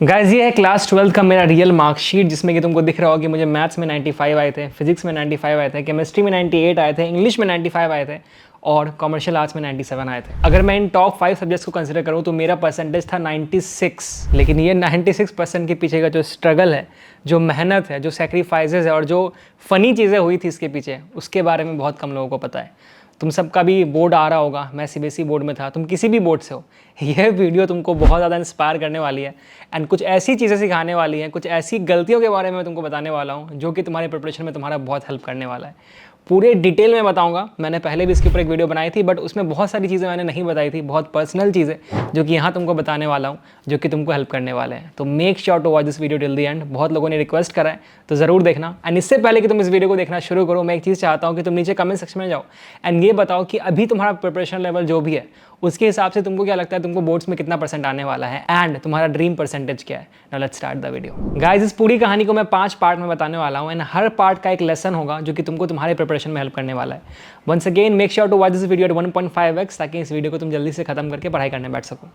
Guys ये है class 12 का मेरा रियल मार्कशीट जिसमें कि तुमको दिख रहा होगा कि मुझे मैथ्स में 95 आए थे, फिजिक्स में 95 आए थे, केमिस्ट्री में 98 आए थे, इंग्लिश में 95 आए थे और कमर्शियल आर्ट्स में 97 आए थे। अगर मैं इन टॉप 5 सब्जेक्ट्स को कंसिडर करूँ तो मेरा परसेंटेज था 96। लेकिन ये 96% के पीछे का जो स्ट्रगल है, जो मेहनत है, जो सेक्रीफाइसेस है और जो फ़नी चीज़ें हुई थी इसके पीछे, उसके बारे में बहुत कम लोगों को पता है। तुम सबका भी बोर्ड आ रहा होगा, मैं सीबीएसई बोर्ड में था, तुम किसी भी बोर्ड से हो, यह वीडियो तुमको बहुत ज़्यादा इंस्पायर करने वाली है एंड कुछ ऐसी चीज़ें सिखाने वाली हैं, कुछ ऐसी गलतियों के बारे में मैं तुमको बताने वाला हूँ जो कि तुम्हारे प्रिपरेशन में तुम्हारा बहुत हेल्प करने वाला है। पूरे डिटेल में बताऊंगा। मैंने पहले भी इसके ऊपर एक वीडियो बनाई थी बट उसमें बहुत सारी चीज़ें मैंने नहीं बताई थी, बहुत पर्सनल चीज़ें जो कि यहाँ तुमको बताने वाला हूँ, जो कि तुमको हेल्प करने वाले हैं। तो make sure to watch this video till the end. बहुत लोगों ने रिक्वेस्ट करा है तो ज़रूर देखना। एंड इससे पहले कि तुम इस वीडियो को देखना शुरू करो, मैं एक चीज़ चाहता हूँ कि तुम नीचे कमेंट सेक्शन में जाओ एंड ये बताओ कि अभी तुम्हारा प्रिपरेशन लेवल जो भी है उसके हिसाब से तुमको क्या लगता है तुमको बोर्ड्स में कितना परसेंट आने वाला है एंड तुम्हारा ड्रीम परसेंटेज क्या है। Now let's start the video. Guys इस पूरी कहानी को मैं 5 पार्ट में बताने वाला हूँ एंड हर पार्ट का एक लेसन होगा जो कि तुमको तुम्हारे प्रिपरेशन में हेल्प करने वाला है। Once again make sure to watch this video at 1.5x ताकि इस वीडियो को तुम जल्दी से खत्म करके पढ़ाई करने बैठ सको।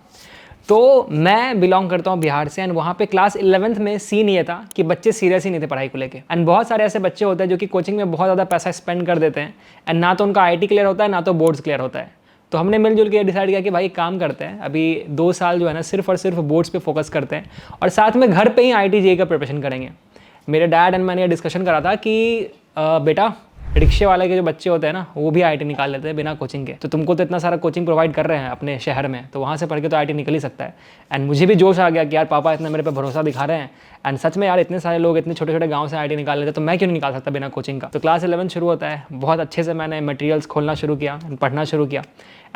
तो मैं बिलोंग करता हूँ बिहार से एंड वहाँ पे क्लास 11th में सीन ये था कि बच्चे सीरियस ही नहीं थे पढ़ाई को लेके। एंड बहुत सारे ऐसे बच्चे होते हैं जो कि कोचिंग में बहुत ज़्यादा पैसा स्पेंड कर देते हैं एंड ना तो उनका आईटी क्लियर होता है ना तो बोर्ड्स क्लियर होता है। तो हमने मिलजुल के डिसाइड किया कि भाई काम करते हैं, अभी 2 साल जो है ना सिर्फ और सिर्फ बोर्ड्स पे फोकस करते हैं और साथ में घर पे ही आईटी जेईई का प्रिपरेशन करेंगे। मेरे डैड एंड मैंने ये डिस्कशन करा था कि बेटा रिक्शे वाले के जो बच्चे होते हैं ना वो भी आईटी निकाल लेते हैं बिना कोचिंग के, तो तुमको तो इतना सारा कोचिंग प्रोवाइड कर रहे हैं अपने शहर में, तो वहाँ से पढ़ के तो आईटी निकल ही सकता है। एंड मुझे भी जोश आ गया कि यार पापा इतना मेरे पे भरोसा दिखा रहे हैं एंड सच में यार इतने सारे लोग इतने छोटे छोटे गांव से आईटी निकाल लेते हैं तो मैं क्यों नहीं निकाल सकता बिना कोचिंग का। तो क्लास 11 शुरू होता है, बहुत अच्छे से मैंने मटेरियल्स खोलना शुरू किया, पढ़ना शुरू किया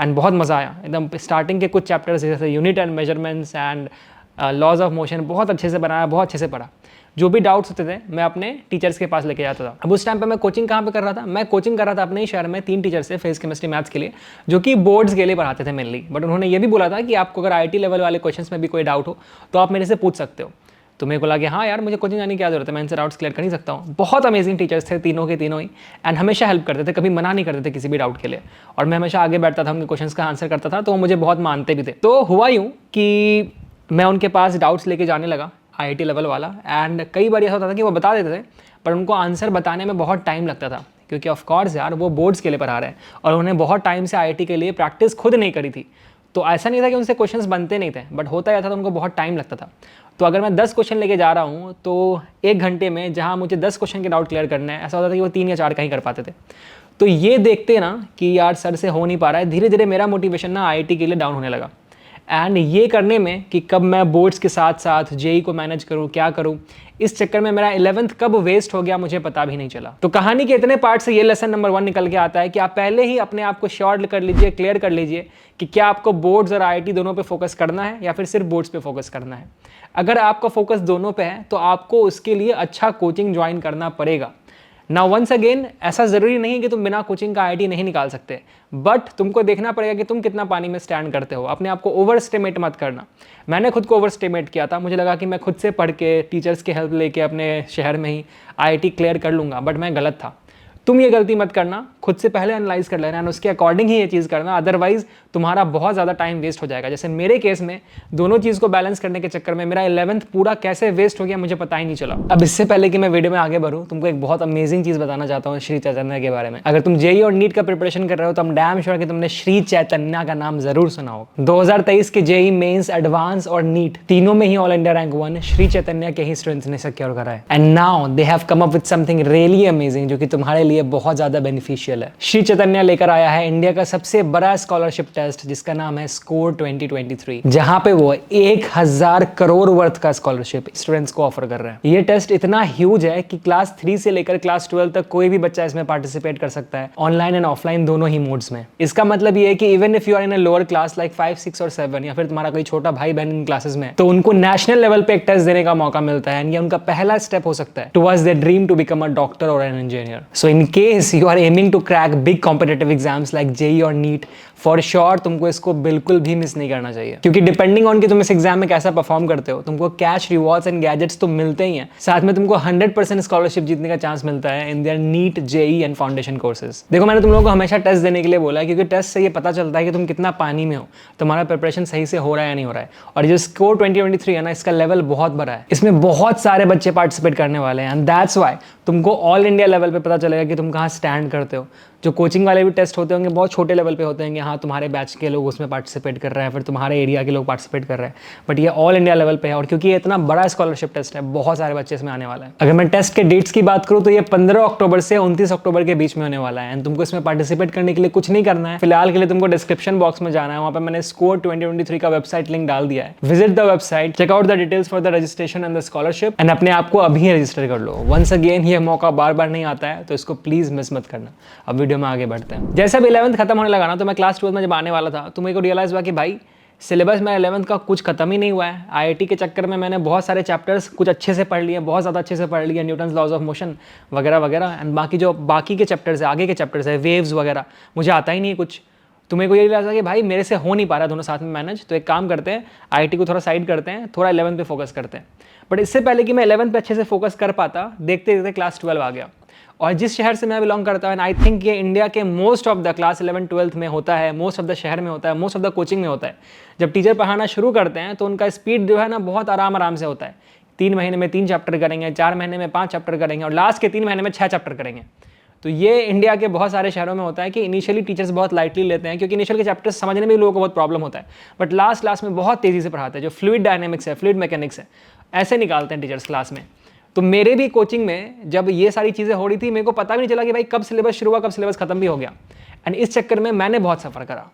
एंड बहुत मज़ा आया। एकदम स्टार्टिंग के कुछ चैप्टर्स जैसे unit and measurements and laws of motion बहुत अच्छे से बनाया, बहुत अच्छे से पढ़ा। जो भी डाउट्स होते थे मैं अपने टीचर्स के पास लेके जाता था। अब उस टाइम पे मैं कोचिंग कहाँ पे कर रहा था, मैं कोचिंग कर रहा था अपने ही शहर में 3 टीचर्स से फिजिक्स केमिस्ट्री मैथ्स के लिए, जो कि बोर्ड्स के लिए पढ़ाते थे मेनली। बट उन्होंने ये भी बोला था कि आपको अगर आईटी लेवल वाले क्वेश्चंस में भी कोई डाउट हो तो आप मेरे से पूछ सकते हो। तो मेरे को लगा कि हाँ यार मुझे कोचिंग जाने की क्या जरूरत है, मैं इनसे डाउट्स क्लियर कर ही सकता हूँ। बहुत अमेजिंग टीचर्स थे तीनों के तीनों ही एंड हमेशा हेल्प करते थे, कभी मना नहीं करते थे किसी भी डाउट के लिए और मैं हमेशा आगे बैठता था, उनके क्वेश्चंस का आंसर करता था तो वो मुझे बहुत मानते भी थे। तो हुआ यूँ कि मैं उनके पास डाउट्स लेके जाने लगा आईटी लेवल वाला एंड कई बार ऐसा होता था कि वो बता देते थे पर उनको आंसर बताने में बहुत टाइम लगता था क्योंकि ऑफ कोर्स यार वो बोर्ड्स के लिए पढ़ा रहे हैं और उन्होंने बहुत टाइम से आईटी के लिए प्रैक्टिस खुद नहीं करी थी। तो ऐसा नहीं था कि उनसे क्वेश्चंस बनते नहीं थे बट होता यह था तो उनको बहुत टाइम लगता था। तो अगर मैं 10 क्वेश्चन लेके जा रहा हूँ तो 1 घंटे में जहाँ मुझे 10 क्वेश्चन के डाउट क्लियर करना है, ऐसा होता था कि वो 3 या 4 कहीं कर पाते थे। तो ये देखते ना कि यार सर से हो नहीं पा रहा है, धीरे धीरे मेरा मोटिवेशन ना आईटी के लिए डाउन होने लगा। एंड ये करने में कि कब मैं बोर्ड्स के साथ साथ जेईई को मैनेज करूँ, क्या करूँ, इस चक्कर में मेरा 11th कब वेस्ट हो गया मुझे पता भी नहीं चला। तो कहानी के इतने पार्ट से ये लेसन नंबर 1 निकल के आता है कि आप पहले ही अपने आप को श्योर कर लीजिए, क्लियर कर लीजिए कि क्या आपको बोर्ड्स और आईटी दोनों पे फोकस करना है या फिर सिर्फ बोर्ड्स पे फोकस करना है। अगर आपका फोकस दोनों पे है तो आपको उसके लिए अच्छा कोचिंग ज्वाइन करना पड़ेगा। नाउ वंस अगेन ऐसा ज़रूरी नहीं कि तुम बिना कोचिंग का आईटी नहीं निकाल सकते, बट तुमको देखना पड़ेगा कि तुम कितना पानी में स्टैंड करते हो। अपने आप को ओवर एस्टिमेट मत करना। मैंने खुद को ओवर एस्टिमेट किया था, मुझे लगा कि मैं खुद से पढ़ के टीचर्स की हेल्प लेके अपने शहर में ही आईटी क्लियर कर लूँगा, बट मैं गलत था। तुम ये गलती मत करना, खुद से पहले एनालाइज कर लेना और उसके अकॉर्डिंग ही ये चीज़ करना, अदरवाइज तुम्हारा बहुत ज़्यादा टाइम वेस्ट हो जाएगा। जैसे मेरे केस में दोनों चीज़ को बैलेंस करने के चक्कर में मेरा 11th पूरा कैसे वेस्ट हो गया मुझे पता ही नहीं चला। अब इससे पहले कि मैं वीडियो में आगे बढ़ूँ तुमको एक बहुत अमेजिंग चीज़ बताना चाहता हूँ श्री चैतन्य के बारे में। अगर तुम जेईई और नीट का प्रिपरेशन कर रहे हो तो हम डैम श्योर कि तुमने श्री चैतन्य का नाम जरूर सुना होगा। 2023 के जेईई मेंस, एडवांस और नीट तीनों में ही all India rank 1 Shri Chaitanya के ही स्टूडेंट्स ने सिक्योर करा है। And now they have come up with something really amazing जो कि तुम्हारे लिए बहुत ज्यादा बेनिफिशियल है। श्री चैतन्य लेकर आया है इंडिया का सबसे बड़ा स्कॉलरशिप टेस्ट जिसका नाम है स्कोर 2023, जहां पे वो 1000 करोड़ वर्थ का स्कॉलरशिप स्टूडेंट्स को ऑफर कर रहे हैं। ये टेस्ट इतना ह्यूज है कि क्लास 3 से लेकर क्लास 12 तक कोई भी बच्चा इसमें पार्टिसिपेट कर सकता है, ऑनलाइन एंड ऑफलाइन दोनों ही मोड्स में। इसका मतलब ये है कि even if you are in a lower class like 5, 6 और 7 या फिर तुम्हारा कोई छोटा भाई बहन इन क्लासेस में, तो उनको नेशनल लेवल पे एक टेस्ट देने का मौका मिलता है एंड ये उनका पहला स्टेप हो सकता है towards their dream to become a doctor और an engineer. So in case you are aiming to crack big competitive exams like JEE और नीट, फॉर श्योर तुमको इसको बिल्कुल भी मिस नहीं करना चाहिए, क्योंकि डिपेंडिंग ऑन कि तुम इस एग्जाम में कैसा परफॉर्म करते हो, तुमको कैश रिवॉर्ड्स एंड गैजेट्स तो मिलते ही हैं, साथ में तुमको 100% स्कॉलरशिप जीतने का चांस मिलता है in their NEET, JEE and foundation courses. देखो मैंने तुम लोगों को हमेशा टेस्ट देने के लिए बोला है, क्योंकि टेस्ट से ये पता चलता है कि तुम कितना पानी में हो, तुम्हारा प्रिपरेशन सही से हो रहा है या नहीं हो रहा है। और जो स्कोर 2023 है ना, इसका लेवल बहुत बड़ा है, इसमें बहुत सारे बच्चे पार्टिसिपेट करने वाले हैं, एंड दैट्स व्हाई तुमको ऑल इंडिया लेवल पे पता चलेगा कि तुम कहाँ स्टैंड करते हो। जो कोचिंग वाले भी टेस्ट होते होंगे बहुत छोटे लेवल पे होते हैं, हाँ तुम्हारे बैच के लोग उसमें पार्टिसिपेट कर रहे हैं, फिर तुम्हारे एरिया के लोग पार्टिसिपेट कर रहे हैं, बट ये ऑल इंडिया लेवल पे है। और क्योंकि ये इतना बड़ा स्कॉलरशिप टेस्ट है, बहुत सारे बच्चे इसमें आने वाला है। अगर मैं टेस्ट के डेट्स की बात करूँ तो ये 15 अक्टूबर से 29 अक्टूबर के बीच में होने वाला है, एंड तुमको इसमें पार्टिसिपेट करने के लिए कुछ नहीं करना है। फिलहाल के लिए तुमको डिस्क्रिप्शन बॉक्स में जाना है, वहाँ पर मैंने स्कोर 2023 का वेबसाइट लिंक डाल दिया है। Visit the website, check out the details for the registration and the scholarship, and अपने आप को अभी रजिस्टर कर लो। वंस अगेन ये मौका बार बार नहीं आता है, तो इसको प्लीज मिस मत करना। अब वीडियो में आगे बढ़ते हैं। जैसे अब 11th खत्म होने लगा ना, तो मैं क्लास 12 में जब आने वाला था तो मेरे को रियलाइज हुआ कि भाई सिलेबस में 11th का कुछ खत्म ही नहीं हुआ है। आईआईटी के चक्कर में मैंने बहुत सारे चैप्टर्स कुछ अच्छे से पढ़ लिए, बहुत ज़्यादा अच्छे से पढ़ लिए, न्यूटन्स लॉज ऑफ मोशन वगैरह वगैरह, एंड बाकी के चैप्टर्स है, आगे के चैप्टर्स है, वेव्स वगैरह, मुझे आता ही नहीं है कुछ। तो मेरे को ये रियलाइज हुआ कि भाई मेरे से हो नहीं पा रहा दोनों साथ में मैनेज, तो एक काम करते हैं, आईआईटी को थोड़ा साइड करते हैं, थोड़ा 11th पे फोकस करते हैं। बट इससे पहले कि मैं 11th पे अच्छे से फोकस कर पाता, देखते देखते क्लास 12 आ गया। और जिस शहर से मैं बिलोंग करता हूँ, आई थिंक ये इंडिया के most of the class 11 12th में होता है, मोस्ट ऑफ द शहर में होता है, मोस्ट ऑफ द कोचिंग में होता है। जब टीचर पढ़ाना शुरू करते हैं तो उनका स्पीड जो है ना बहुत आराम से होता है। 3 महीने में 3 चैप्टर करेंगे, 4 महीने में 5 चैप्टर करेंगे, और लास्ट के 3 महीने में 6 चैप्टर करेंगे। तो ये इंडिया के बहुत सारे शहरों में होता है कि इनिशियली टीचर्स बहुत लाइटली लेते हैं, क्योंकि इनिशियल के चैप्टर्स समझने में भी लोगों को बहुत प्रॉब्लम होता है, बट लास्ट क्लास में बहुत तेज़ी से पढ़ाते हैं। जो फ्लूइड डायनेमिक्स है, फ्लूइड मैकेनिक्स है, ऐसे निकालते हैं टीचर्स क्लास में। तो मेरे भी कोचिंग में जब ये सारी चीज़ें हो रही थी, मेरे को पता भी नहीं चला कि भाई कब सिलेबस शुरू हुआ, कब सिलेबस खत्म भी हो गया, एंड इस चक्कर में मैंने बहुत सफ़र करा।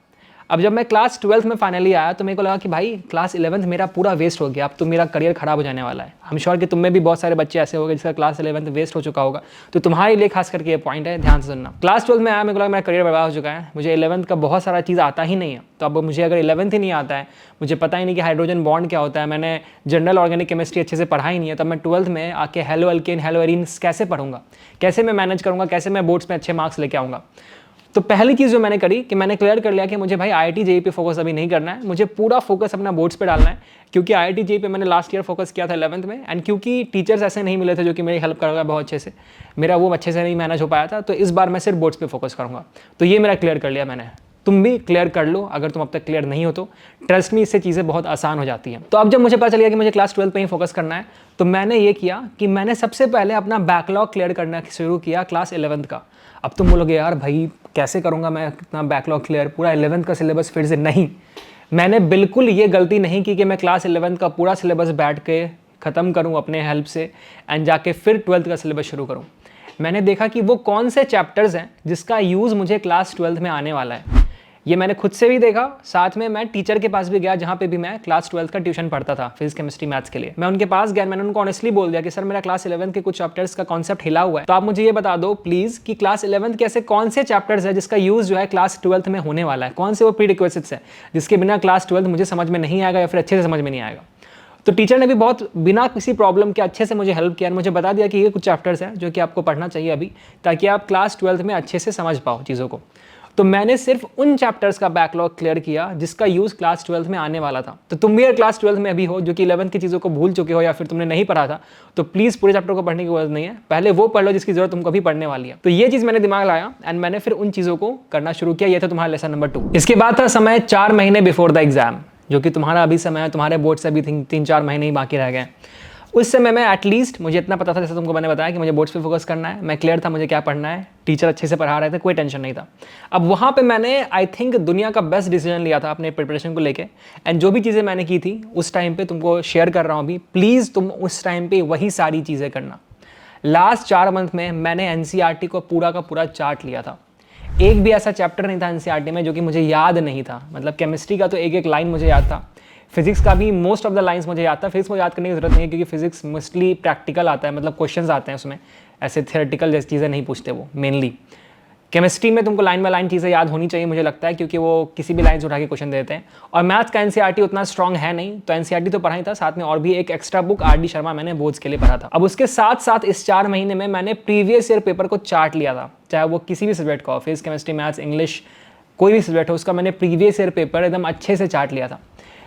अब जब मैं क्लास 12th में फाइनली आया तो मेरे को लगा कि भाई क्लास 11th मेरा पूरा वेस्ट हो गया, अब तो मेरा करियर खराब हो जाने वाला है। आई एम श्योर कि तुम में भी बहुत सारे बच्चे ऐसे होंगे जिसका क्लास 11th वेस्ट हो चुका होगा, तो तुम्हारे लिए खास करके ये पॉइंट है, ध्यान से सुनना। क्लास 12th में आया, मेरे को लगा मेरा करियर बर्बाद हो चुका है, मुझे 11th का बहुत सारा चीज़ आता ही नहीं है। तो अब मुझे अगर 11th ही नहीं आता है, मुझे पता ही नहीं कि हाइड्रोजन बॉन्ड क्या होता है, मैंने जनरल ऑर्गेनिक केमिस्ट्री अच्छे से पढ़ा ही नहीं है, तब मैं 12th में आके हेलो अल्केन हेलो एरीन्स कैसे पढ़ूंगा, कैसे मैं मैनेज करूँगा, कैसे मैं बोर्ड्स में अच्छे मार्क्स लेके आऊँगा। तो पहली चीज़ जो मैंने करी कि मैंने क्लियर कर लिया कि मुझे भाई आईआईटी जेईई पे फोकस अभी नहीं करना है, मुझे पूरा फोकस अपना बोर्ड्स पे डालना है, क्योंकि आईआईटी जेईई पे मैंने लास्ट ईयर फोकस किया था 11th में, एंड क्योंकि टीचर्स ऐसे नहीं मिले थे जो कि मेरी हेल्प करेगा बहुत अच्छे से, मेरा वो अच्छे से नहीं मैनेज हो पाया था, तो इस बार मैं सिर्फ बोर्ड्स पे फोकस करूँगा। तो ये मेरा क्लियर कर लिया मैंने। तुम भी क्लियर कर लो, अगर तुम अब तक क्लियर नहीं हो तो ट्रस्ट मी, इससे चीज़ें बहुत आसान हो जाती हैं। तो अब जब मुझे पता चल गया कि मुझे क्लास 12 पे ही फोकस करना है, तो मैंने ये किया कि मैंने सबसे पहले अपना बैकलॉग क्लियर करना शुरू किया क्लास 11th का। अब तुम बोलोगे यार भाई कैसे करूँगा मैं इतना बैकलॉग क्लियर, पूरा 11th का सिलेबस फिर से? नहीं, मैंने बिल्कुल ये गलती नहीं की कि मैं क्लास 11th का पूरा सिलेबस बैठ के ख़त्म करूँ अपने हेल्प से एंड जाके फिर 12th का सिलेबस शुरू करूँ। मैंने देखा कि वो कौन से चैप्टर्स हैं जिसका यूज़ मुझे क्लास 12th में आने वाला है। ये मैंने खुद से भी देखा, साथ में मैं टीचर के पास भी गया जहाँ पे भी मैं क्लास 12th का ट्यूशन पढ़ता था, फिजिक्स केमिस्ट्री मैथ्स के लिए। मैं उनके पास गया, मैंने उनको ऑनेस्टली बोल दिया कि सर मेरा क्लास 11th के कुछ चैप्टर्स का कॉन्सेप्ट हिला हुआ है, तो आप मुझे ये बता दो प्लीज़ कि क्लास 11th के ऐसे कौन से चैप्टर्स है जिसका यूज़ जो है क्लास 12th में होने वाला है, कौन से वो प्रीरिक्विजिट्स है जिसके बिना क्लास 12th मुझे समझ में नहीं आएगा या फिर अच्छे से समझ में नहीं आएगा। तो टीचर ने भी बहुत बिना किसी प्रॉब्लम के अच्छे से मुझे हेल्प किया, मुझे बता दिया कि ये कुछ चैप्टर्स हैं जो कि आपको पढ़ना चाहिए अभी, ताकि आप क्लास 12th में अच्छे से समझ पाओ चीज़ों को। तो मैंने सिर्फ उन चैप्टर्स का बैकलॉग क्लियर किया जिसका यूज़ क्लास 12th में आने वाला था। तो तुम भी अगर क्लास 12th में अभी हो जो कि 11th की चीज़ों को भूल चुके हो या फिर तुमने नहीं पढ़ा था, तो प्लीज़ पूरे चैप्टर को पढ़ने की जरूरत नहीं है, पहले वो पढ़ लो जिसकी जरूरत तुमको अभी पढ़ने वाली है। तो ये चीज़ मैंने दिमाग लाया एंड मैंने फिर उन चीज़ों को करना शुरू किया। ये था तुम्हारा लेसन नंबर 2। इसके बाद था समय 4 महीने बिफोर द एग्जाम, जो कि तुम्हारा अभी समय है, तुम्हारे बोर्ड से अभी 3-4 महीने ही बाकी रह गए। उस समय में एटलीस्ट मुझे इतना पता था, जैसे तुमको मैंने बताया कि मुझे बोर्ड्स पे फोकस करना है, मैं क्लियर था मुझे क्या पढ़ना है, टीचर अच्छे से पढ़ा रहे थे, कोई टेंशन नहीं था। अब वहाँ पे मैंने आई थिंक दुनिया का बेस्ट डिसीजन लिया था अपने प्रिपरेशन को लेके, एंड जो भी चीज़ें मैंने की थी उस टाइम पे तुमको शेयर कर रहा हूँ अभी। प्लीज़ तुम उस टाइम पे वही सारी चीज़ें करना। लास्ट 4 मंथ में मैंने एनसीईआरटी को पूरा का पूरा चार्ट लिया था। एक भी ऐसा चैप्टर नहीं था एनसीईआरटी में जो कि मुझे याद नहीं था। मतलब केमिस्ट्री का तो एक एक लाइन मुझे याद था, फिजिक्स का भी मोस्ट ऑफ द लाइंस मुझे याद था। फिजिक्स को याद करने की जरूरत नहीं है क्योंकि फिजिक्स मोस्टली प्रैक्टिकल आता है, मतलब क्वेश्चंस आते हैं उसमें, ऐसे थियोरेटिकल जैसी चीज़ें नहीं पूछते वो मेनली। केमिस्ट्री में तुमको लाइन बाय लाइन चीज़ें याद होनी चाहिए मुझे लगता है, क्योंकि वो किसी भी लाइन से उठा के क्वेश्चन देते हैं। और मैथ्स का एनसीईआरटी उतना स्ट्रॉन्ग है नहीं, तो एनसीईआरटी तो पढ़ा ही था, साथ में और भी एक extra book R D Sharma मैंने बोर्ड्स के लिए पढ़ा था। अब उसके साथ साथ इस 4 महीने में मैंने प्रीवियस ईयर पेपर को चार्ट लिया था, चाहे वो किसी भी सब्जेक्ट का हो, फिजिक्स केमिस्ट्री मैथ्स इंग्लिश कोई भी सब्जेक्ट हो उसका मैंने प्रीवियस ईयर पेपर एकदम अच्छे से चाट लिया था।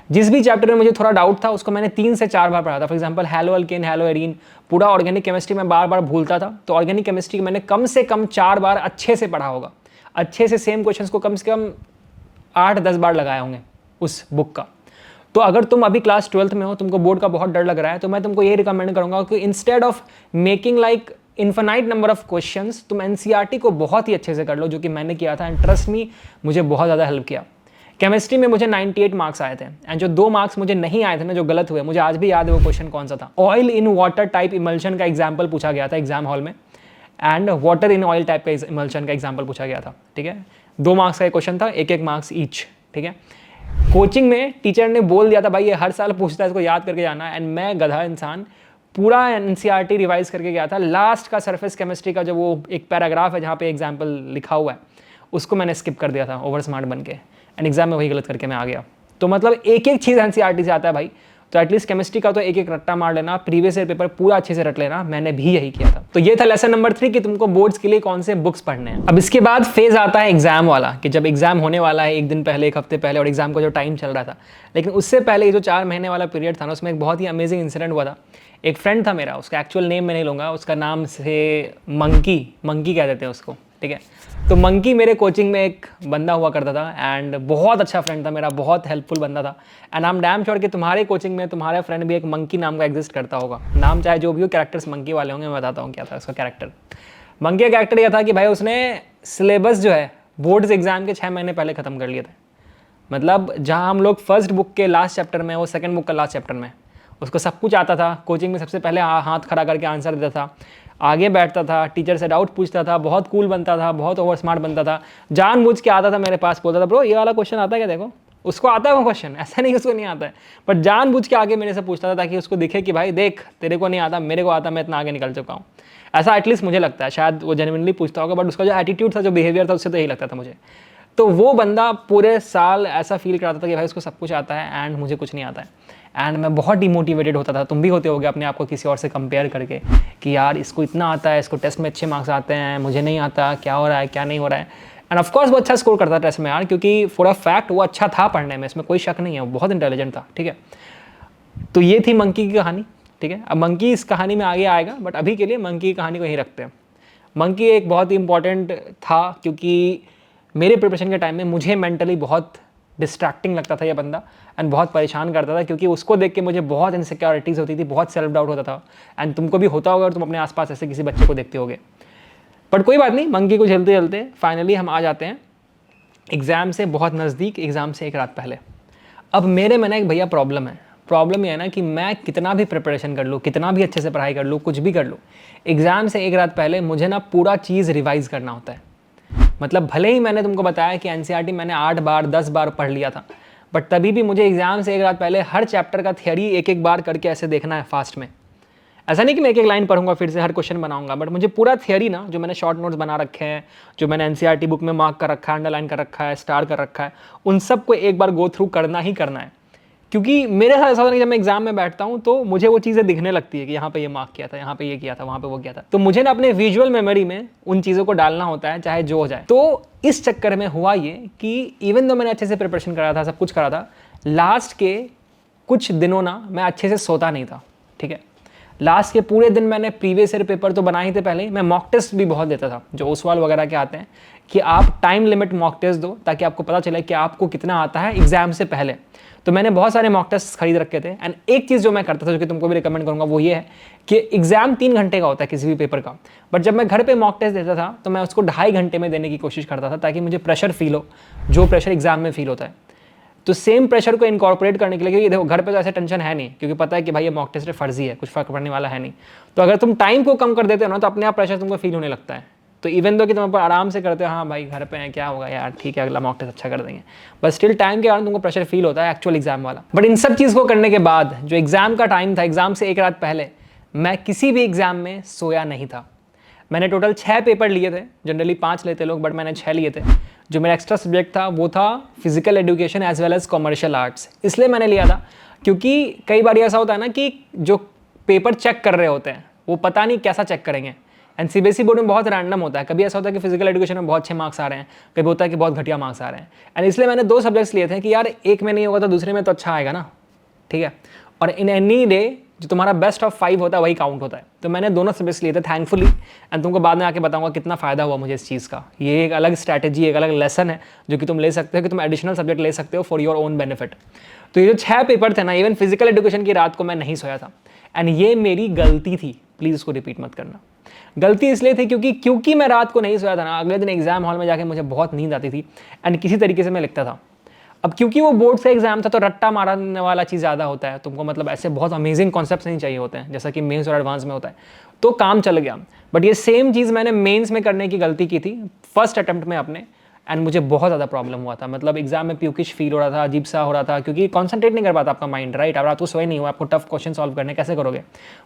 जिस भी चैप्टर में मुझे थोड़ा डाउट था उसको मैंने 3 से 4 बार पढ़ा था। For example hello alkane, hello arene, पूरा ऑर्गेनिक केमिस्ट्री में बार बार भूलता था, तो ऑर्गेनिक केमिस्ट्री मैंने कम से कम 4 बार अच्छे से पढ़ा होगा, अच्छे से सेम क्वेश्चंस को कम से कम 8-10 बार लगाए होंगे उस बुक का। तो अगर तुम अभी क्लास 12th में हो, तुमको बोर्ड का बहुत डर लग रहा है, तो मैं तुमको ये रिकमेंड करूंगा कि instead of making like infinite number of questions, तुम एनसीईआरटी को बहुत ही अच्छे से कर लो, जो कि मैंने किया था। एंड ट्रस्ट मी, मुझे बहुत ज़्यादा हेल्प किया। केमिस्ट्री में मुझे 98 मार्क्स आए थे, एंड जो 2 मार्क्स मुझे नहीं आए थे ना, जो गलत हुए, मुझे आज भी याद है वो क्वेश्चन कौन सा था। Oil in water type emulsion का एग्जाम्पल पूछा गया था एग्जाम हॉल में, and water in oil type का इमल्शन का एग्जाम्पल पूछा गया था। ठीक है, 2 मार्क्स का क्वेश्चन था, 1-1 मार्क्स ईच। ठीक है, कोचिंग में टीचर ने बोल दिया था भाई ये हर साल पूछता है, इसको याद करके जाना। एंड मैं गधा इंसान पूरा एनसीईआरटी रिवाइज करके गया था। लास्ट का सरफेस केमिस्ट्री का जो वो एक पैराग्राफ है जहाँ पे एग्जाम्पल लिखा हुआ है, उसको मैंने स्किप कर दिया था ओवर स्मार्ट बन के, एंड एग्जाम में वही गलत करके मैं आ गया। तो मतलब एक एक चीज़ एनसीईआरटी से आता है भाई, तो एटलीस्ट केमिस्ट्री का तो एक एक रट्टा मार लेना, प्रीवियस ईयर पेपर पूरा अच्छे से रट लेना। मैंने भी यही किया था। तो ये था लेसन नंबर 3 कि तुमको बोर्ड्स के लिए कौन से बुक्स पढ़ने हैं। अब इसके बाद फेज आता है एग्जाम वाला, कि जब एग्जाम होने वाला है 1 दिन पहले, 1 हफ्ते पहले, और एग्जाम का जो टाइम चल रहा था। लेकिन उससे पहले ये जो 4 महीने वाला पीरियड था ना, उसमें एक बहुत ही अमेजिंग इंसिडेंट हुआ था। एक फ्रेंड था मेरा, उसका एक्चुअल नेम मैं नहीं लूँगा, उसका नाम से मंकी कह देते हैं उसको। ठीक है, तो मंकी मेरे कोचिंग में एक बंदा हुआ करता था, एंड बहुत अच्छा फ्रेंड था मेरा, बहुत हेल्पफुल बंदा था। And I am damn sure कि तुम्हारे कोचिंग में तुम्हारा फ्रेंड भी एक मंकी नाम का एग्जिस्ट करता होगा। नाम चाहे जो भी हो, कैरेक्टर्स मंकी वाले होंगे। मैं बताता हूँ क्या था उसका कैरेक्टर। मंकी का कैरेक्टर यह था कि भाई उसने सिलेबस जो है बोर्ड्स एग्जाम के 6 महीने पहले ख़त्म कर लिए थे। मतलब जहाँ हम लोग फर्स्ट बुक के लास्ट चैप्टर में, वो सेकंड बुक का लास्ट चैप्टर में, उसको सब कुछ आता था। कोचिंग में सबसे पहले हाथ खड़ा करके आंसर देता था, आगे बैठता था, टीचर से डाउट पूछता था, बहुत कूल बनता था, बहुत ओवर स्मार्ट बनता था। जानबूझ के आता था मेरे पास, बोलता था ब्रो ये वाला क्वेश्चन आता है क्या, देखो। उसको आता है वो क्वेश्चन, ऐसा नहीं उसको नहीं आता है, बट जानबूझ के आगे मेरे से पूछता था ताकि उसको दिखे कि भाई देख तेरे को नहीं आता, मेरे को आता, मैं इतना आगे निकल चुका हूँ। ऐसा एटलीस्ट मुझे लगता है, शायद वो जेन्युइनली पूछता होगा, बट उसका जो एटीट्यूड था, जो बिहेवियर था, उससे तो यही लगता था मुझे। तो वो बंदा पूरे साल ऐसा फील कराता था कि भाई उसको सब कुछ आता है एंड मुझे कुछ नहीं आता है। एंड मैं बहुत डिमोटिवेटेड होता था। तुम भी होते होगे अपने आप को किसी और से कंपेयर करके कि यार इसको इतना आता है, इसको टेस्ट में अच्छे मार्क्स आते हैं, मुझे नहीं आता, क्या हो रहा है क्या नहीं हो रहा है। एंड ऑफकोर्स वो अच्छा स्कोर करता था टेस्ट में यार, क्योंकि फॉर अ फैक्ट वो अच्छा था पढ़ने में, इसमें कोई शक नहीं है, वो बहुत इंटेलिजेंट था। ठीक है, तो ये थी मंकी की कहानी। ठीक है, अब मंकी इस कहानी में आगे आएगा, बट अभी के लिए मंकी की कहानी को यहीं रखते हैं। मंकी एक बहुत ही इंपॉर्टेंट था, क्योंकि मेरे प्रिपरेशन के टाइम में मुझे मेंटली बहुत डिस्ट्रैक्टिंग लगता था ये बंदा, एंड बहुत परेशान करता था, क्योंकि उसको देख के मुझे बहुत इनसिक्योरिटीज़ होती थी, बहुत सेल्फ डाउट होता था। एंड तुमको भी होता होगा और तुम अपने आसपास ऐसे किसी बच्चे को देखते होगे। बट कोई बात नहीं, मंकी को झेलते झेलते फाइनली हम आ जाते हैं एग्ज़ाम से बहुत नज़दीक, एग्ज़ाम से एक रात पहले। अब मेरे में ना एक भैया प्रॉब्लम है। प्रॉब्लम यह है ना कि मैं कितना भी प्रिपरेशन कर लूँ, कितना भी अच्छे से पढ़ाई कर लूँ, कुछ भी कर लूँ, एग्ज़ाम से एक रात पहले मुझे ना पूरा चीज़ रिवाइज़ करना होता है। मतलब भले ही मैंने तुमको बताया कि एनसीईआरटी मैंने 8 बार 10 बार पढ़ लिया था, बट तभी भी मुझे एग्जाम से एक रात पहले हर चैप्टर का थियरी एक एक बार करके ऐसे देखना है फास्ट में। ऐसा नहीं कि मैं एक एक लाइन पढ़ूंगा फिर से हर क्वेश्चन बनाऊंगा, बट मुझे पूरा थियरी ना, जो मैंने शॉर्ट नोट्स बना रखे हैं, जो मैंने एनसीईआरटी बुक में मार्क कर रखा है, अंडरलाइन कर रखा है, स्टार कर रखा है, उन सबको एक बार गो थ्रू करना ही करना है। क्योंकि मेरे साथ ऐसा होता है कि जब मैं एग्जाम में बैठता हूँ तो मुझे वो चीज़ें दिखने लगती है कि यहाँ पे ये मार्क किया था, यहाँ पे ये किया था, वहाँ पे वो किया था। तो मुझे ना अपने विजुअल मेमोरी में उन चीज़ों को डालना होता है, चाहे जो हो जाए। तो इस चक्कर में हुआ ये कि इवन दो मैंने अच्छे से प्रिपरेशन करा था, सब कुछ करा था, लास्ट के कुछ दिनों ना मैं अच्छे से सोता नहीं था। ठीक है, लास्ट के पूरे दिन मैंने प्रीवियस ईयर पेपर तो बनाए ही थे पहले ही, मैं मॉक टेस्ट भी बहुत देता था, जो ओसवाल वगैरह के आते हैं, कि आप टाइम लिमिट मॉक टेस्ट दो ताकि आपको पता चले कि आपको कितना आता है एग्जाम से पहले। तो मैंने बहुत सारे मॉक टेस्ट खरीद रखे थे। एंड एक चीज़ जो मैं करता था, जो कि तुमको भी रिकमेंड करूंगा, वो ये है कि एग्जाम 3 घंटे का होता है किसी भी पेपर का, बट जब मैं घर पे मॉक टेस्ट देता था तो मैं उसको 2.5 घंटे में देने की कोशिश करता था, ताकि मुझे प्रेशर फील हो, जो प्रेशर एग्जाम में फील होता है। तो सेम प्रेशर को इनकॉर्पोरेट करने के लिए, क्योंकि देखो घर पे तो ऐसे टेंशन है नहीं, क्योंकि पता है कि भाई ये मॉक टेस्ट फर्जी है, कुछ फर्क पड़ने वाला है नहीं। तो अगर तुम टाइम को कम कर देते हो ना, तो अपने आप प्रेशर तुमको फील होने लगता है। तो इवन दो कि तुम आराम से करते हो, हाँ भाई घर पे हैं, क्या होगा यार, ठीक है अगला मॉक टेस्ट अच्छा कर देंगे, बट स्टिल टाइम के कारण तुमको प्रेशर फील होता है एक्चुअल एग्जाम वाला। बट इन सब चीज़ को करने के बाद जो एग्जाम का टाइम था, एग्जाम से एक रात पहले मैं किसी भी एग्जाम में सोया नहीं था। मैंने टोटल 6 पेपर लिए थे, जनरली 5 लेते लोग, बट मैंने 6 लिए थे। जो मेरा एक्स्ट्रा सब्जेक्ट था वो था physical education as well as commercial arts. इसलिए मैंने लिया था क्योंकि कई बार ऐसा होता है ना कि जो पेपर चेक कर रहे होते हैं वो पता नहीं कैसा चेक करेंगे, एंड सीबीएसई बोर्ड में बहुत रैंडम होता है, कभी ऐसा होता है कि फिजिकल एजुकेशन में बहुत अच्छे मार्क्स आ रहे हैं, कभी होता है कि बहुत घटिया मार्क्स आ रहे हैं। एंड इसलिए मैंने 2 सब्जेक्ट्स लिए थे कि यार एक में नहीं होगा तो दूसरे में तो अच्छा आएगा ना, ठीक है। और इन एनी डे जो तुम्हारा बेस्ट ऑफ 5 होता है वही काउंट होता है। तो मैंने दोनों सब्जेक्ट्स लिए थे थैंकफुली, एंड तुमको बाद में आके बताऊंगा कितना फ़ायदा हुआ मुझे इस चीज़ का। ये एक अलग स्ट्रैटेजी, एक अलग लेसन है जो कि तुम ले सकते हो, कि तुम एडिशनल सब्जेक्ट ले सकते हो फॉर योर ओन बेनिफिट। तो ये जो 6 पेपर थे ना, इवन फिजिकल एजुकेशन की रात को मैं नहीं सोया था, एंड ये मेरी गलती थी, प्लीज़ इसको रिपीट मत करना। गलती इसलिए थी क्योंकि मैं रात को नहीं सोया था ना, अगले दिन एग्जाम हॉल में जाके मुझे बहुत नींद आती थी एंड किसी तरीके से मैं लिखता था। अब क्योंकि वो बोर्ड का एग्जाम था तो रट्टा मारने वाला चीज़ ज़्यादा होता है, तुमको मतलब ऐसे बहुत अमेजिंग कॉन्सेप्ट्स नहीं चाहिए होते हैं जैसा कि मेंस और एडवांस में होता है, तो काम चल गया। बट ये सेम चीज़ मैंने मेंस में करने की गलती की थी फर्स्ट अटेम्प्ट में अपने, एंड मुझे बहुत ज़्यादा प्रॉब्लम हुआ था। मतलब एग्जाम में प्यूकिश फील हो रहा था, अजीब सा हो रहा था, क्योंकि कॉन्सेंट्रेट नहीं कर पाता आपका माइंड, राइट। अब रात को सोए नहीं हुआ, आपको टफ क्वेश्चन सॉल्व करने कैसे करोगे।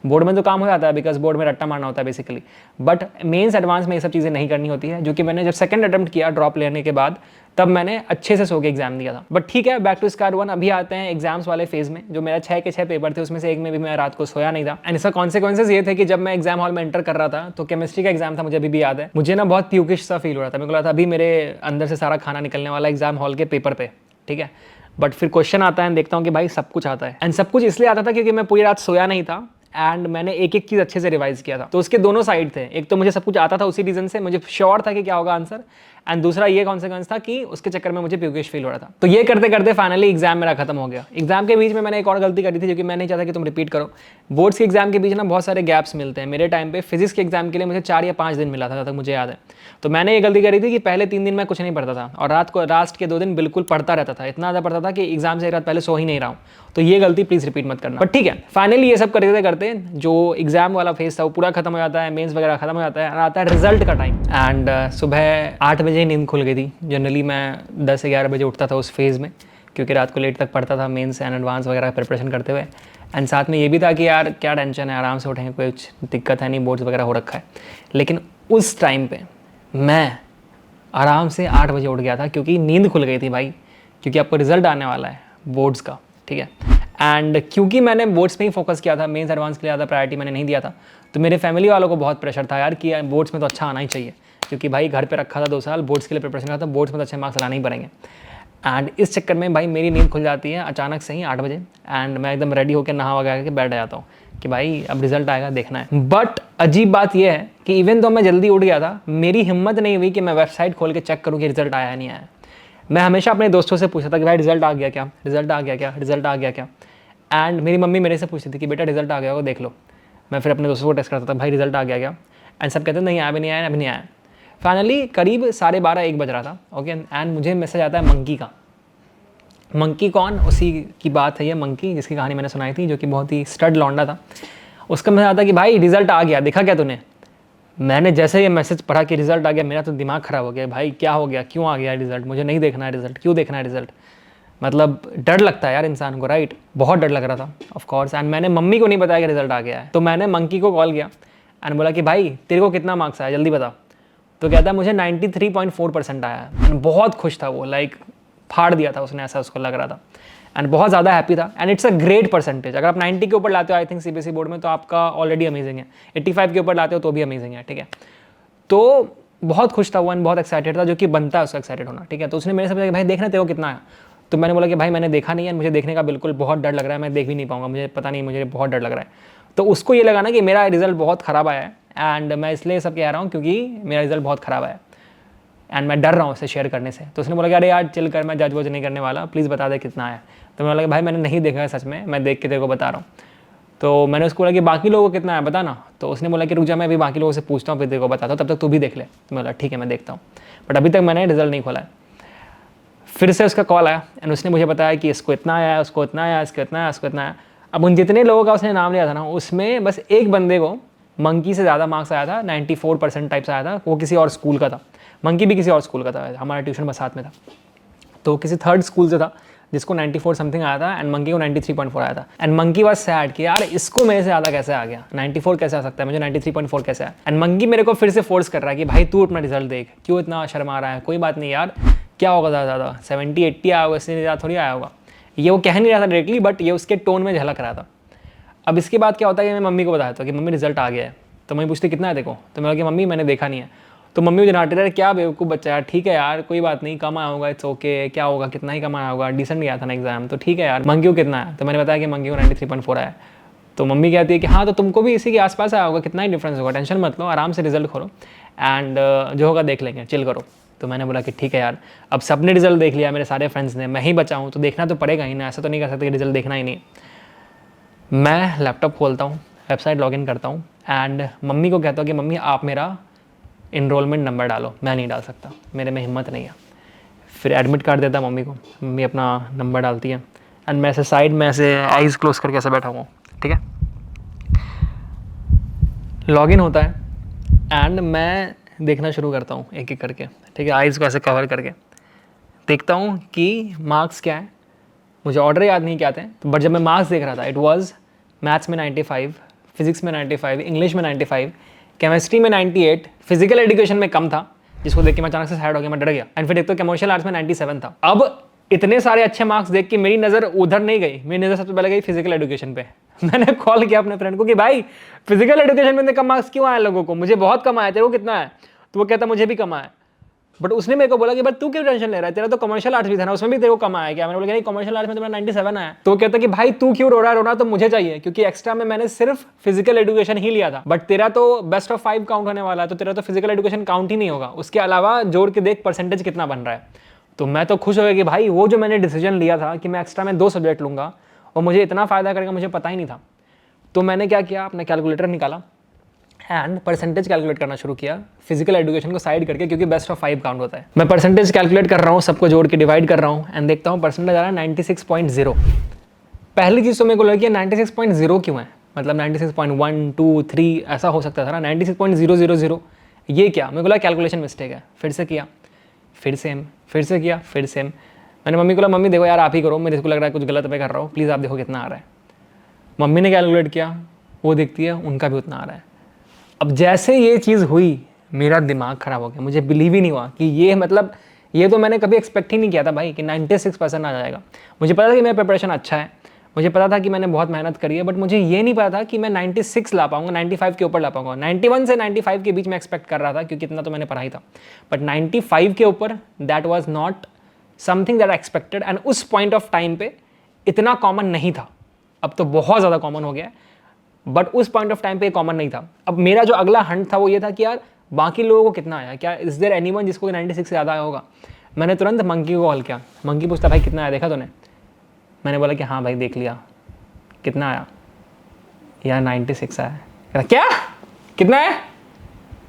बोर्ड में तो काम हो जाता है बिकॉज बोर्ड में रट्टा मारना होता है बेसिकली, बट मेंस एडवांस में ये सब चीज़ें नहीं करनी होती है, जो कि मैंने जब सेकंड अटेम्प्ट किया ड्रॉप लेने के बाद, तब मैंने अच्छे से सो के एग्जाम दिया था। बट ठीक है, बैक टू स्क्वायर वन। अभी आते हैं एग्जाम्स वाले फेज में। जो मेरा 6 के 6 पेपर थे उसमें से एक में भी मैं रात को सोया नहीं था, एंड इसका कॉन्सिक्वेंसेस ये थे कि जब मैं एग्जाम हॉल में एंटर कर रहा था तो केमिस्ट्री का एग्जाम था, मुझे अभी भी याद है, मुझे ना बहुत प्यूकिश सा फील हो रहा था। मेरे को लगा था अभी मेरे अंदर से सारा खाना निकलने वाला एग्जाम हॉल के पेपर पे, ठीक है। बट फिर क्वेश्चन आता है, देखता हूँ कि भाई सब कुछ आता है, एंड सब कुछ इसलिए आता था क्योंकि मैं पूरी रात सोया नहीं था एंड मैंने एक एक चीज़ अच्छे से रिवाइज किया था। तो उसके दोनों साइड थे, एक तो मुझे सब कुछ आता था उसी रीजन से, मुझे श्योर था कि क्या होगा आंसर, एंड दूसरा ये कॉन्सिक्वेंस था कि उसके चक्कर में मुझे प्यूकिश फील हो रहा था। तो ये करते करते फाइनली एग्जाम मेरा खत्म हो गया। एग्जाम के बीच में मैंने एक और गलती करी थी जो कि मैं नहीं चाहता कि तुम रिपीट करो। बोर्ड्स के एग्जाम के बीच ना बहुत सारे गैप्स मिलते हैं। मेरे टाइम पे फिजिक्स के एग्जाम के लिए मुझे 4 या 5 दिन मिला था, जब तक मुझे याद है। तो मैंने ये गलती करी थी कि पहले 3 दिन मैं कुछ नहीं पढ़ता था और रात को लास्ट के 2 दिन बिल्कुल पढ़ता रहता था, इतना ज़्यादा पढ़ता था कि एग्जाम से एक रात पहले सो ही नहीं रहा हूँ। तो ये गलती प्लीज़ रिपीट मत करना। बट ठीक है, फाइनली ये सब करते करते जो एग्जाम वाला फेज था वो पूरा खत्म हो जाता है, मेंस वगैरह खत्म हो जाता है, आता है रिजल्ट का टाइम। एंड सुबह 8 बजे नींद खुल गई थी। जनरली मैं 10-11 बजे उठता था उस फेज़ में, क्योंकि रात को लेट तक पढ़ता था मेंस एंड एडवांस वगैरह प्रिपरेशन करते हुए। एंड साथ में ये भी था कि यार क्या टेंशन है, आराम से उठेंगे, कुछ दिक्कत है नहीं, बोर्ड्स वगैरह हो रखा है। लेकिन उस टाइम पे मैं आराम से 8 बजे उठ गया था क्योंकि नींद खुल गई थी भाई, क्योंकि आपको रिजल्ट आने वाला है बोर्ड्स का, ठीक है। एंड क्योंकि मैंने बोर्ड्स पे ही फोकस किया था, मेंस एडवांस के लिए ज़्यादा प्रायोरिटी मैंने नहीं दिया था, तो मेरे फैमिली वालों को बहुत प्रेशर था यार कि बोर्ड्स में तो अच्छा आना ही चाहिए, क्योंकि भाई घर पे रखा था 2 साल, बोर्ड्स के लिए प्रिपरेशन करा था, बोर्ड्स में तो अच्छे मार्क्स लाने ही पड़ेंगे। एंड इस चक्कर में भाई मेरी नींद खुल जाती है अचानक से ही 8 बजे, एंड मैं एकदम रेडी होकर नहा वगैरह के बैठ जाता हूँ कि भाई अब रिजल्ट आएगा, देखना है। बट अजीब बात यह है कि इवन तो मैं जल्दी उठ गया था, मेरी हिम्मत नहीं हुई कि मैं वेबसाइट खोल के चेक करूँ कि रिजल्ट आया नहीं आया। मैं हमेशा अपने दोस्तों से पूछता था कि भाई रिजल्ट आ गया क्या, रिजल्ट आ गया क्या, रिजल्ट आ गया क्या। एंड मेरी मम्मी मेरे से पूछती थी कि बेटा रिजल्ट आ गया होगा, देख लो। मैं फिर अपने दोस्तों को टेस्ट करता था, भाई रिजल्ट आ गया क्या, एंड सब कहते नहीं आया, अभी नहीं आया, अभी नहीं आया। फाइनली करीब 12:30-1 बज रहा था, ओके, एंड मुझे मैसेज आता है मंकी का। मंकी कौन, उसी की बात है ये, मंकी जिसकी कहानी मैंने सुनाई थी, जो कि बहुत ही स्टड लौंडा था। उसका मैसेज आता कि भाई रिजल्ट आ गया, देखा क्या तूने। मैंने जैसे ये मैसेज पढ़ा कि रिजल्ट आ गया, मेरा तो दिमाग खराब हो गया, भाई क्या हो गया, क्यों आ गया रिजल्ट, मुझे नहीं देखना है रिजल्ट, क्यों देखना है रिजल्ट। मतलब डर लगता है यार इंसान को, राइट। बहुत डर लग रहा था ऑफ कोर्स। एंड मैंने मम्मी को नहीं बताया कि रिजल्ट आ गया है, तो मैंने मंकी को कॉल किया एंड बोला कि भाई तेरे को कितना मार्क्स आया, जल्दी बता। तो कहता है मुझे 93.4% आया है। एंड बहुत खुश था वो, लाइक फाड़ दिया था उसने, ऐसा उसको लग रहा था, एंड बहुत ज़्यादा हैप्पी था। And it's a great percentage. अगर आप 90 के ऊपर लाते हो आई थिंक सीबीएसई बोर्ड में, तो आपका ऑलरेडी अमेजिंग है। 85 के ऊपर लाते हो तो भी अमेजिंग है, ठीक है। तो बहुत खुश था वो एंड बहुत एक्साइटेड था, जो कि बनता है उसका एक्साइटेड होना, ठीक है। तो उसने मेरे से पूछा कि भाई देखना तेरे को कितना है। तो मैंने बोला कि भाई मैंने देखा नहीं है, मुझे देखने का बिल्कुल बहुत डर लग रहा है, मैं देख भी नहीं पाऊंगा, मुझे पता नहीं, मुझे बहुत डर लग रहा है। तो उसको ये लगा ना कि मेरा रिजल्ट बहुत ख़राब आया है, एंड मैं इसलिए सब कह रहा हूँ क्योंकि मेरा रिजल्ट बहुत ख़राब आया है एंड मैं डर रहा हूँ उसे शेयर करने से। तो उसने बोला कि अरे यार चिल कर, मैं जज वज नहीं करने वाला, प्लीज़ बता दे कितना है। तो मैं बोला कि भाई मैंने नहीं देखा है सच में, मैं देख के तेरे को बता रहा हूँ। तो मैंने उसको बोला कि बाकी लोगों को कितना है बता ना। तो उसने बोला कि रुक जा, मैं अभी बाकी लोगों से पूछता हूँ, फिर तेरे को बताता हूँ, तब तक तू भी देख ले। तो मैं बोला ठीक है मैं देखता हूँ, बट अभी तक मैंने रिजल्ट नहीं खोला है। फिर से उसका कॉल आया एंड उसने मुझे बताया कि इसको इतना आया, उसको इतना आया, इसको इतना आया, उसको इतना आया। अब उन जितने लोगों का उसने नाम लिया था ना, उसमें बस एक बंदे को मंकी से ज़्यादा मार्क्स आया था, 94% टाइप से आया था। वो किसी और स्कूल का था, मंकी भी किसी और स्कूल का था, हमारा ट्यूशन बस साथ में था। तो किसी थर्ड स्कूल से था जिसको 94 समथिंग आया था एंड मंकी को 93.4 आया था। एंड मंकी वाज सैड कि यार इसको मेरे से ज़्यादा कैसे आ गया, 94 कैसे आ सकता है, मुझे 93.4 कैसे आया। एंड मंकी मेरे को फिर से फोर्स कर रहा है कि भाई तू अपना रिजल्ट देख, क्यों इतना शर्मा रहा है, कोई बात नहीं यार, क्या होगा ज़्यादा 70-80 आया होगा, इससे ज़्यादा थोड़ी आया होगा। ये वो कह नहीं रहा था डायरेक्टली, बट ये उसके टोन में झलक रहा था। अब इसके बाद क्या होता है कि मैं मम्मी को बताया था कि मम्मी रिजल्ट आ गया है। तो मम्मी पूछती कितना है देखो, तो मैं बोला कि मम्मी मैंने देखा नहीं है। तो मम्मी मुझे डांटे रहे, क्या बेवकूफ़ बच्चा यार, ठीक है यार कोई बात नहीं, कम आया होगा, इट्स ओके, क्या होगा, कितना ही कम आया होगा, डिसेंट गया था ना एग्जाम, तो ठीक है यार। मंगी को कितना है, तो मैंने बताया कि मंगी को 93.4 आया। तो मम्मी कहती है कि हाँ तो तुमको भी इसी के आसपास आया होगा, कितना ही डिफरेंस होगा, टेंशन मत लो, आराम से रिजल्ट खोलो एंड जो होगा देख लेंगे, चिल करो। तो मैंने बोला कि ठीक है यार, अब सबने रिजल्ट देख लिया, मेरे सारे फ्रेंड्स ने, मैं ही बचा हूँ तो देखना तो पड़ेगा ही ना, ऐसा तो नहीं कर सकते कि रिजल्ट देखना ही नहीं। मैं लैपटॉप खोलता हूँ, वेबसाइट लॉगिन करता हूँ एंड मम्मी को कहता हूँ कि मम्मी आप मेरा इनरोलमेंट नंबर डालो, मैं नहीं डाल सकता, मेरे में हिम्मत नहीं है। फिर एडमिट कार्ड देता मम्मी को, मम्मी अपना नंबर डालती है एंड मैं ऐसे साइड में ऐसे आइज़ क्लोज करके ऐसे बैठा हुआ हूँ, ठीक है। लॉगिन होता है एंड मैं देखना शुरू करता हूँ एक एक करके, ठीक है, आइज़ को ऐसे कवर करके देखता हूँ कि मार्क्स क्या है। मुझे ऑर्डर याद नहीं क्या थे, तो बट जब मैं मार्क्स देख रहा था, इट वाज मैथ्स में 95, फिजिक्स में 95, इंग्लिश में 95, केमिस्ट्री में 98, फिजिकल एजुकेशन में कम था, जिसको देख के मैं अचानक से साइड हो गया, मैं डर गया। एंड फिर देखते कमर्शियल आर्ट्स में 97 था। अब इतने सारे अच्छे मार्क्स देख के मेरी नज़र उधर नहीं गई, मेरी नज़र सबसे पहले गई फिजिकल एजुकेशन पे। मैंने कॉल किया अपने फ्रेंड को कि भाई फिजिकल एजुकेशन में इतने कम मार्क्स क्यों आए लोगों को, मुझे बहुत कम आए, तेरे को कितना है? तो वो कहता मुझे भी कम आया। बट उसने मेरे को बोला कि बट तू क्यों टेंशन ले रहा है, तेरा तो कमर्शियल आर्ट्स भी था ना, उसमें भी तेरे को कम आया क्या? मैंने बोला नहीं कमर्शियल आर्ट्स में तो मेरा 97 आया। तो कहता कि भाई तू क्यों रो रहा है, रोना तो मुझे चाहिए क्योंकि एक्स्ट्रा में मैंने सिर्फ फिजिकल एजुकेशन ही लिया था, बट तेरा तो बेस्ट ऑफ 5 काउंट होने वाला है, तो तेरा तो फिजिकल एजुकेशन काउंट ही नहीं होगा, उसके अलावा जोड़ के देख परसेंटेज कितना बन रहा है। तो मैं तो खुश हो गया कि भाई वो जो मैंने डिसीजन लिया था कि मैं एक्स्ट्रा में 2 सब्जेक्ट लूंगा और मुझे इतना फायदा करेगा मुझे पता ही नहीं था। तो मैंने क्या किया, अपना कैलकुलेटर निकाला एंड परसेंटेज कैलकुलेट करना शुरू किया, फिजिकल एजुकेशन को साइड करके, क्योंकि बेस्ट ऑफ 5 काउंट होता है। मैं परसेंटेज कैलकुलेट कर रहा हूँ, सबको जोड़ के डिवाइड कर रहा हूँ एंड देखता हूँ परसेंटेज आ रहा है 96.0। पहली चीज़ तो मेरे को लगी 96.0 क्यों है, मतलब 96.1, 2, 3 ऐसा हो सकता था ना, 96.000 ये क्या? मेरे को लगा कैलकुलेशन मिस्टेक है। फिर से किया, फिर सेम, फिर से किया, फिर सेम। मैंने मम्मी को बोला मम्मी देखो यार आप ही करो, मेरे को लग रहा है कुछ गलत मैं कर रहा हूँ, प्लीज़ आप देखो कितना आ रहा है। मम्मी ने कैलकुलेट किया, वो देखती है उनका भी उतना आ रहा है। अब जैसे ये चीज़ हुई मेरा दिमाग ख़राब हो गया, मुझे बिलीव ही नहीं हुआ कि ये मतलब ये तो मैंने कभी एक्सपेक्ट ही नहीं किया था भाई कि 96% आ जाएगा। मुझे पता था कि मेरा प्रिपरेशन अच्छा है, मुझे पता था कि मैंने बहुत मेहनत करी है, बट मुझे ये नहीं पता था कि मैं 96 ला पाऊंगा, 95 के ऊपर ला पाऊंगा। 91 से 95 के बीच में एक्सपेक्ट कर रहा था क्योंकि इतना तो मैंने पढ़ा ही था, बट 95 के ऊपर that was not something that I expected. And उस पॉइंट ऑफ टाइम पे इतना कॉमन नहीं था, अब तो बहुत ज़्यादा कॉमन हो गया है, बट उस पॉइंट ऑफ टाइम पे कॉमन नहीं था। अब मेरा जो अगला हंट था वो ये था कि यार बाकी लोगों को कितना आया, क्या इज देयर एनीवन जिसको 96 से ज़्यादा आया होगा। मैंने तुरंत मंकी को कॉल किया, मंकी पूछता भाई कितना आया देखा तूने? मैंने बोला कि हाँ भाई देख लिया। कितना आया? यार 96 आया। कहता क्या कितना है?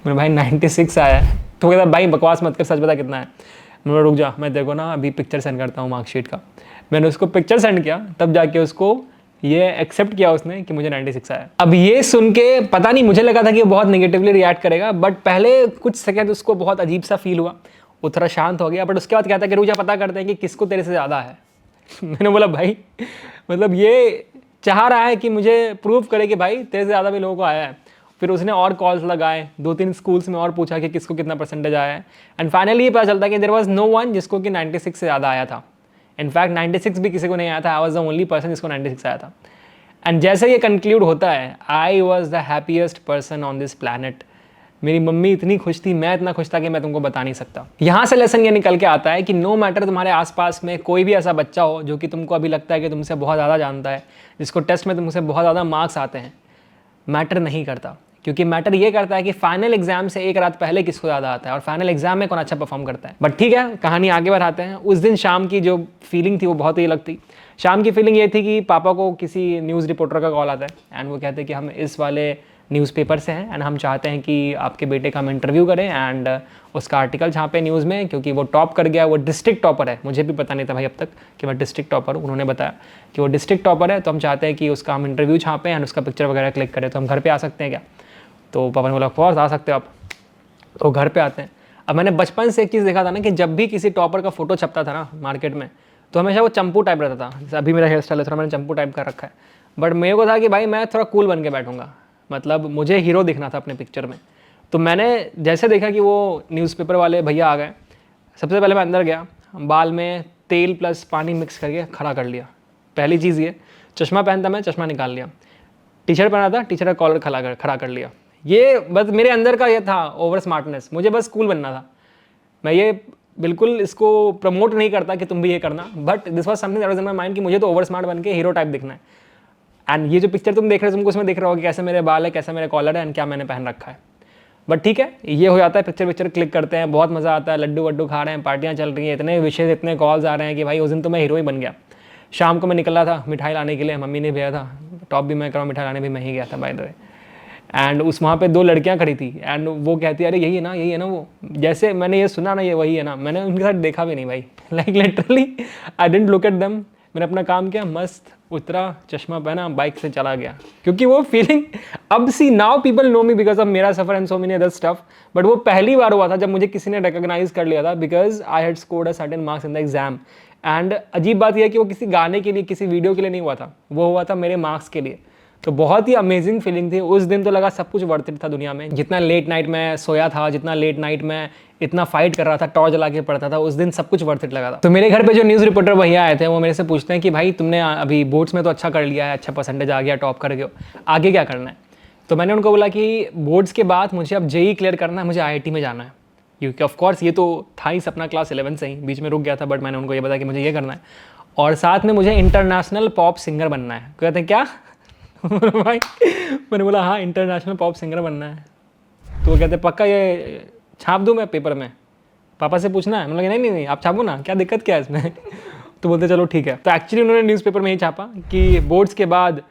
मैंने भाई 96 आया है। तो कहता भाई बकवास मत कर, सच बता कितना है। मैंने रुक जा, मैं देखो ना अभी पिक्चर सेंड करता हूँ मार्कशीट का। मैंने उसको पिक्चर सेंड किया, तब जाके उसको ये एक्सेप्ट किया उसने कि मुझे 96 आया। अब ये सुन के पता नहीं, मुझे लगा था कि वो बहुत नेगेटिवली रिएक्ट करेगा, बट पहले कुछ सेकंड उसको बहुत अजीब सा फील हुआ, वो थोड़ा शांत हो गया। बट उसके बाद कहता है कि रुजा पता करते हैं कि किसको तेरे से ज़्यादा है। मैंने बोला भाई मतलब ये चाह रहा है कि मुझे प्रूव करे कि भाई तेरे से ज़्यादा भी लोगों को आया है। फिर उसने और कॉल्स लगाए, 2-3 स्कूल्स में और पूछा कि किसको कितना परसेंटेज आया है। एंड फाइनली ये पता चलता है कि देयर वाज नो वन जिसको कि 96 से ज़्यादा आया था। इनफैक्ट 96 भी किसी को नहीं आया था, I was the only person जिसको 96 आया था। एंड जैसे ये कंक्लूड होता है, I was the happiest person on this planet. मेरी मम्मी इतनी खुश थी, मैं इतना खुश था कि मैं तुमको बता नहीं सकता। यहाँ से लेसन ये निकल के आता है कि नो मैटर तुम्हारे आसपास में कोई भी ऐसा बच्चा हो जो कि तुमको अभी लगता है कि तुमसे बहुत ज़्यादा जानता है, जिसको टेस्ट में तुमसे बहुत ज़्यादा मार्क्स आते हैं, मैटर नहीं करता। क्योंकि मैटर ये करता है कि फाइनल एग्जाम से एक रात पहले किसको ज़्यादा आता है और फाइनल एग्जाम में कौन अच्छा परफॉर्म करता है। बट ठीक है, कहानी आगे बढ़ाते हैं। उस दिन शाम की जो फीलिंग थी वो बहुत ही अलग थी। शाम की फीलिंग ये थी कि पापा को किसी न्यूज़ रिपोर्टर का कॉल आता है एंड वो कहते हैं कि हम इस वाले न्यूज़पेपर से हैं एंड हम चाहते हैं कि आपके बेटे का हम इंटरव्यू करें एंड उसका आर्टिकल छापें न्यूज़ में, क्योंकि वो टॉप कर गया, वो डिस्ट्रिक्ट टॉपर है। मुझे भी पता नहीं था भाई अब तक कि मैं डिस्ट्रिक्ट टॉपर हूँ, उन्होंने बताया कि वो डिस्ट्रिक्ट टॉपर है, तो हम चाहते हैं कि उसका हम इंटरव्यू छापें एंड उसका पिक्चर वगैरह क्लिक करें। तो हम घर पर आ सकते हैं क्या? तो पापा ने बोला ऑफकोर्स आ सकते हो आप। तो घर पे आते हैं। अब मैंने बचपन से एक चीज़ देखा था ना कि जब भी किसी टॉपर का फोटो छपता था ना मार्केट में, तो हमेशा वो चंपू टाइप रहता था। जैसे अभी मेरा हेयर स्टाइल है, थोड़ा मैंने चंपू टाइप का रखा है, बट मेरे को था कि भाई मैं थोड़ा कूल बन के बैठूंगा, मतलब मुझे हीरो दिखना था अपने पिक्चर में। तो मैंने जैसे देखा कि वो न्यूज़पेपर वाले भैया आ गए, सबसे पहले मैं अंदर गया, बाल में तेल प्लस पानी मिक्स करके खड़ा कर लिया। पहली चीज़ ये, चश्मा पहनता मैं, चश्मा निकाल लिया। टी शर्ट पहना था, टी शर्ट का कॉलर खड़ा कर लिया। ये बस मेरे अंदर का ये था ओवर स्मार्टनेस, मुझे बस कूल बनना था। मैं ये बिल्कुल इसको प्रमोट नहीं करता कि तुम भी ये करना, but this was something that was in my mind कि मुझे तो ओवर स्मार्ट बन के हीरो टाइप दिखना है। एंड ये जो पिक्चर तुम देख रहे हो, तुमको उसमें देख रहा होगा कैसे मेरे बाल है, कैसा मेरा कॉलर है एंड क्या मैंने पहन रखा है। बट ठीक है, ये हो जाता है, पिक्चर क्लिक करते हैं, बहुत मज़ा आता है, लड्डू वड्डू खा रहे हैं, पार्टियाँ चल रही हैं, इतने विशेष इतने कॉल्स आ रहे हैं कि भाई उस दिन तो मैं हीरो ही बन गया। शाम को मैं निकला था मिठाई लाने के लिए, मम्मी ने भेजा था, टॉप भी मैं कराऊँ, मिठाई लाने भी मैं ही गया था बाय द वे। एंड उस वहाँ पे 2 लड़कियाँ खड़ी थी एंड वो कहती अरे यही है ना वो, जैसे मैंने ये सुना ना ये वही है ना, मैंने उनके साथ देखा भी नहीं भाई, like literally I didn't look at them. मैंने अपना काम किया, मस्त उतरा, चश्मा पहना, बाइक से चला गया, क्योंकि वो फीलिंग अब see now people know me because of मेरा सफर and so many other stuff, but वो पहली बार हुआ था जब मुझे किसी ने रिकॉग्नाइज कर लिया था because I had scored a certain marks in the exam. And अजीब बात यह है कि वो किसी गाने के लिए, किसी वीडियो के लिए नहीं हुआ था, वो हुआ था मेरे मार्क्स के लिए। तो बहुत ही अमेजिंग फीलिंग थी उस दिन, तो लगा सब कुछ वर्थ इट था दुनिया में। जितना लेट नाइट में सोया था, जितना लेट नाइट में इतना फाइट कर रहा था, टॉर्च जला के पढ़ता था, उस दिन सब कुछ वर्थ इट लगा था। तो मेरे घर पे जो न्यूज़ रिपोर्टर भैया आए थे वो मेरे से पूछते हैं कि भाई तुमने अभी बोर्ड्स में तो अच्छा कर लिया है, अच्छा परसेंटेज आ गया, टॉप कर गए हो, आगे क्या करना है? तो मैंने उनको बोला कि बोर्ड्स के बाद मुझे अब जेई क्लियर करना है, मुझे IIT में जाना है, क्योंकि ऑफकोर्स ये तो था ही सपना क्लास 11 से ही, बीच में रुक गया था, बट मैंने उनको ये बताया कि मुझे ये करना है और साथ में मुझे इंटरनेशनल पॉप सिंगर बनना है। कहते हैं क्या? भाई मैंने बोला हाँ इंटरनेशनल पॉप सिंगर बनना है। तो वो कहते पक्का ये छाप दूँ मैं पेपर में, पापा से पूछना है? मैंने कहा नहीं आप छापो ना, क्या दिक्कत क्या है इसमें? तो बोलते चलो ठीक है। तो एक्चुअली उन्होंने न्यूज़पेपर में ही छापा कि बोर्ड्स के बाद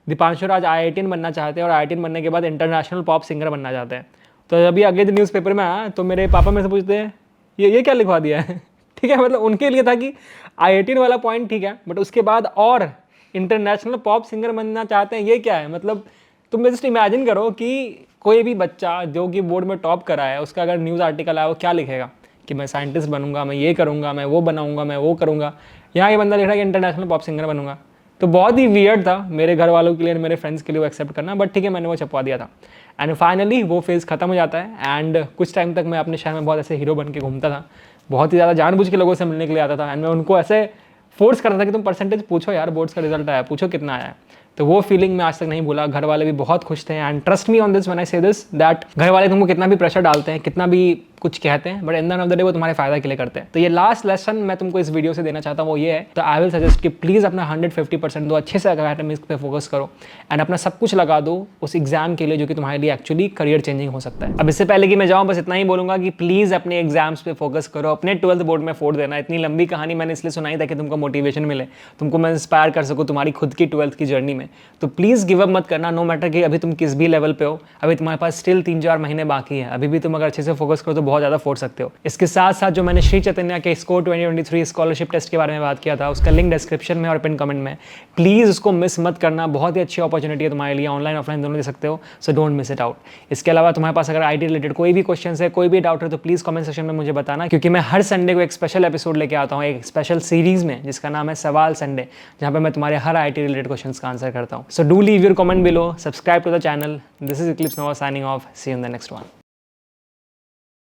दीपांशु राज IITian बनना चाहते हैं और IITian बनने के बाद इंटरनेशनल पॉप सिंगर बनना चाहते हैं। तो अभी अगले दिन न्यूज़पेपर में आया तो मेरे पापा मेरे से पूछते हैं ये क्या लिखवा दिया है? ठीक है, मतलब उनके लिए था कि IITian वाला पॉइंट ठीक है, बट उसके बाद और इंटरनेशनल पॉप सिंगर बनना चाहते हैं, ये क्या है? मतलब तुम जस्ट इमेजिन करो कि कोई भी बच्चा जो कि बोर्ड में टॉप करा है, उसका अगर न्यूज़ आर्टिकल आया वो क्या लिखेगा कि मैं साइंटिस्ट बनूंगा, मैं ये करूंगा, मैं वो बनाऊंगा, मैं वो करूंगा। यहाँ ये बंदा लिख रहा है कि इंटरनेशनल पॉप सिंगर बनूंगा। तो बहुत ही वियर्ड था मेरे घर वालों के लिए, मेरे फ्रेंड्स के लिए वो एक्सेप्ट करना, बट ठीक है मैंने वो छपवा दिया था। एंड फाइनली वो फेज़ खत्म हो जाता है एंड कुछ टाइम तक मैं अपने शहर में बहुत ऐसे हीरो बन के घूमता था, बहुत ही ज़्यादा जानबूझ के लोगों से मिलने के लिए आता था एंड मैं उनको ऐसे फोर्स करता था कि तुम परसेंटेज पूछो यार, बोर्ड्स का रिजल्ट आया, पूछो कितना आया है। तो वो फीलिंग मैं आज तक नहीं भूला। घर वाले भी बहुत खुश थे and trust me on this when I से दिस दैट घर वाले तुमको कितना भी प्रेशर डालते हैं, कितना भी कुछ कहते हैं, but in the end of the day वो तुम्हारे फायदा के लिए करते हैं। तो ये लास्ट लेसन मैं तुमको इस वीडियो से देना चाहता हूँ वो ये है, तो आई विल सजेस्ट कि प्लीज़ अपना 150% दो, अच्छे से अकेडमिक्स पे फोकस करो एंड अपना सब कुछ लगा दो उस एग्जाम के लिए जो कि तुम्हारे लिए एक्चुअली करियर चेंजिंग हो सकता है। अब इससे पहले कि मैं जाऊँ बस इतना ही बोलूँगा कि प्लीज़ अपने एग्जाम्स पे फोकस करो, अपने 12th बोर्ड में 4 देना। इतनी लंबी कहानी मैंने इसलिए सुनाई ताकि तुमको मोटिवेशन मिले, तुमको मैं इंस्पायर कर सकूँ तुम्हारी खुद की 12th की जर्नी में। तो प्लीज़ गिव अप मत करना, नो मैटर कि अभी तुम किस भी लेवल पे हो, अभी तुम्हारे पास स्टिल 3-4 महीने बाकी है, अभी भी तुम अगर अच्छे से फोकस करो तो बहुत ज़्यादा फोड़ सकते हो। इसके साथ साथ जो मैंने श्री चैतन्य के स्कोर 2023 स्कॉलरशिप टेस्ट के बारे में बात किया था, उसका लिंक डिस्क्रिप्शन में और पिन कमेंट में, प्लीज़ उसको मिस मत करना। बहुत ही अच्छी अपॉर्चुनिटी है तुम्हारे लिए, ऑनलाइन ऑफलाइन दोनों दे सकते हो, so don't miss it out. इसके अलावा तुम्हारे पास अगर IT रिलेटेड कोई भी क्वेश्चन है, कोई भी डाउट है, तो प्लीज़ कमेंट सेक्शन में मुझे बताना, क्योंकि मैं हर संडे को एक स्पेशल एपिसोड लेके आता हूँ, एक स्पेशल सीरीज में जिसका नाम है सवाल संडे, जहाँ पर मैं तुम्हारे हर IT रिलेटेड क्वेश्चन का आंसर करता हूँ। So do leave your comment below, subscribe to the channel. This is Eclipse Nova signing off, see you in the next one.